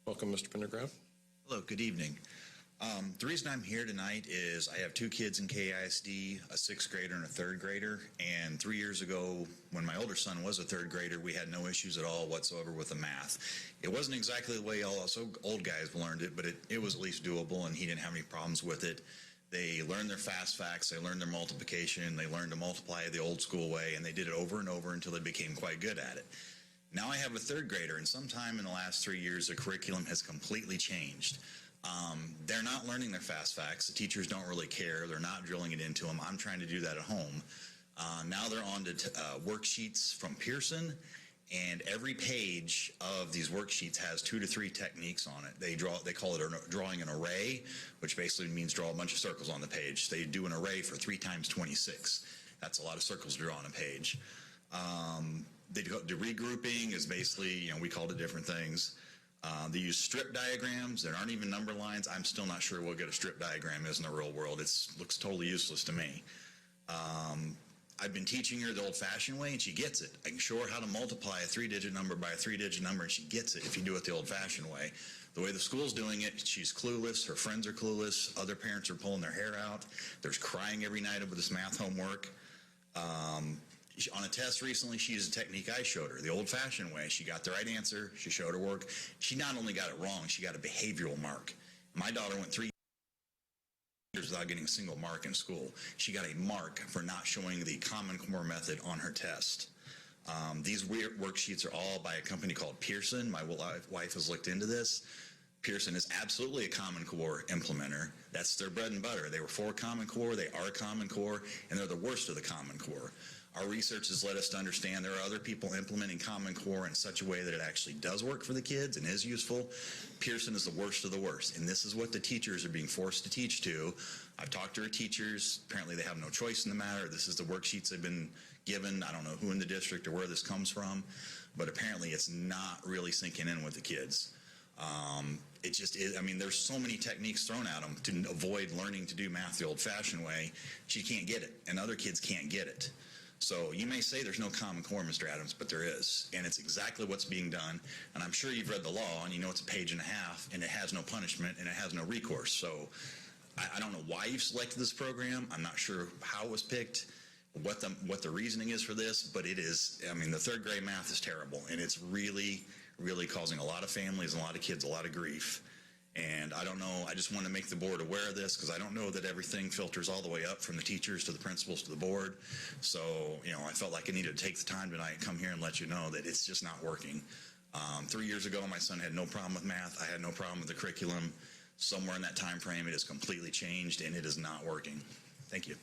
Welcome, Mr. Pendergraph. Hello, good evening. The reason I'm here tonight is I have two kids in KISD, a sixth grader and a third grader. And 3 years ago, when my older son was a third grader, we had no issues at all whatsoever with the math. It wasn't exactly the way all us old guys learned it, but it was at least doable, and he didn't have any problems with it. They learned their fast facts, they learned their multiplication, they learned to multiply the old school way, and they did it over and over until they became quite good at it. Now I have a third grader, and sometime in the last 3 years, the curriculum has completely changed. They're not learning their fast facts. The teachers don't really care. They're not drilling it into them. I'm trying to do that at home. Now they're on to worksheets from Pearson, and every page of these worksheets has 2 to 3 techniques on it. They call it drawing an array, which basically means draw a bunch of circles on the page. They do an array for 3 times 26. That's a lot of circles to draw on a page. The regrouping is basically, we call it different things. They use strip diagrams that aren't even number lines. I'm still not sure what a strip diagram is in the real world. It looks totally useless to me. I've been teaching her the old-fashioned way, and she gets it. I can show her how to multiply a 3-digit number by a 3-digit number, and she gets it if you do it the old-fashioned way. The way the school's doing it, she's clueless. Her friends are clueless. Other parents are pulling their hair out. There's crying every night over this math homework. On a test recently, she used a technique I showed her, the old-fashioned way. She got the right answer. She showed her work. She not only got it wrong, she got a behavioral mark. My daughter went 3 years without getting a single mark in school. She got a mark for not showing the Common Core method on her test. These worksheets are all by a company called Pearson. My wife has looked into this. Pearson is absolutely a Common Core implementer. That's their bread and butter. They were for Common Core, they are Common Core, and they're the worst of the Common Core. Our research has led us to understand there are other people implementing Common Core in such a way that it actually does work for the kids and is useful. Pearson is the worst of the worst, and this is what the teachers are being forced to teach to. I've talked to our teachers. Apparently they have no choice in the matter. This is the worksheets they've been given. I don't know who in the district or where this comes from, but apparently it's not really sinking in with the kids. It just is. I mean, there's so many techniques thrown at them to avoid learning to do math the old-fashioned way. She can't get it, and other kids can't get it. So you may say there's no Common Core, Mr. Adams, but there is, and it's exactly what's being done. And I'm sure you've read the law, and you know it's a page and a half, and it has no punishment, and it has no recourse. So I don't know why you've selected this program. I'm not sure how it was picked, what the reasoning is for this, but it is. I mean, the third grade math is terrible, and it's really causing a lot of families and a lot of kids a lot of grief. And I don't know, I just want to make the board aware of this because I don't know that everything filters all the way up from the teachers to the principals to the board. So, I felt like I needed to take the time tonight and come here and let you know that it's just not working. 3 years ago, my son had no problem with math. I had no problem with the curriculum. Somewhere in that time frame, it has completely changed and it is not working. Thank you.